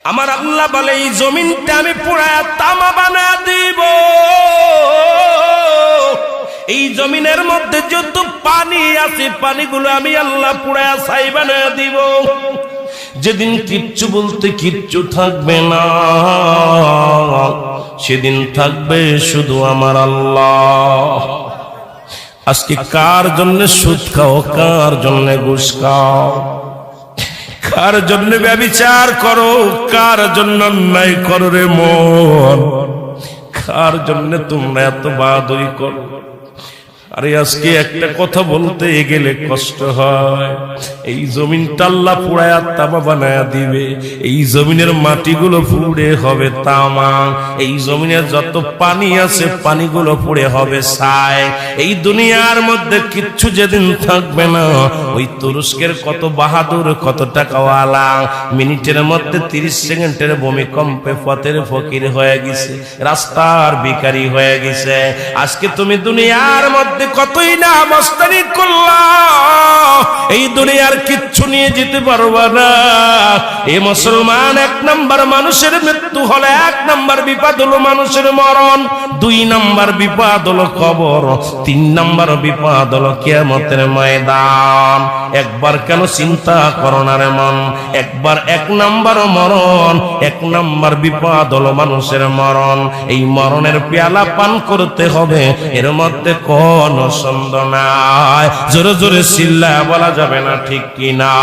আমার আল্লাহ বলে এই জমিনটা আমি পুরায়া তামা বানায়া দিব। এই জমিনের মধ্যে যত পানি আছে পানিগুলো আমি আল্লাহ পুরায়া ছাই বানায়া দিব। যেদিন কিচ্ছু বলতে কিচ্ছু থাকবে না, সেদিন থাকবে শুধু আমার আল্লাহ। আজকে কার জন্য সুদ খাও, কার জন্য ঘুষ খাও, কার জন্য ব্যভিচার করো, কার জন্য অন্যায় করো রে মন, কার জন্য তোমরা এত বাহাদুরি করো। আরে আজকে একটা কথা বলতে গেলে কষ্ট হয়। এই জমিনটা আল্লাহ পুরায়া তামা বানায়া দিবে। এই জমিনের মাটিগুলো পুড়ে হবে তামা। এই জমিনের যত পানি আছে পানিগুলো পুড়ে হবে ছাই। এই দুনিয়ার মধ্যে কিচ্ছু যেদিন থাকবে না, ওই তুরস্কের কত বাহাদুর, কত টাকাওয়ালা মিনিটের মধ্যে 30 সেকেন্ডের ভূমিকম্পে পথের ফকির হয়ে গেছে, রাস্তার ভিখারি হয়ে গেছে। আজকে তুমি দুনিয়ার মধ্যে কতই না মস্তানি করলা, এই দুনিয়ার কিচ্ছু নিয়ে যেতে পারবা না। এই মুসলমান, 1 নাম্বার মানুষের মৃত্যু হলে 1 নাম্বার বিপদ হলো মানুষের মরণ, 2 নাম্বার বিপদ হলো কবর, 3 নাম্বার বিপদ হলো কিয়ামতের ময়দান। একবার কেন চিন্তা করো না রে মন, একবার 1 নাম্বার মরণ, 1 নাম্বার বিপদ হলো মানুষের মরণ। এই মরণের পেয়ালা পান করতে হবে, এর মধ্যে কোন সন্দেহ নাই। জোরে জোরে চিল্লায়া বলা যাবে না ঠিক কিনা?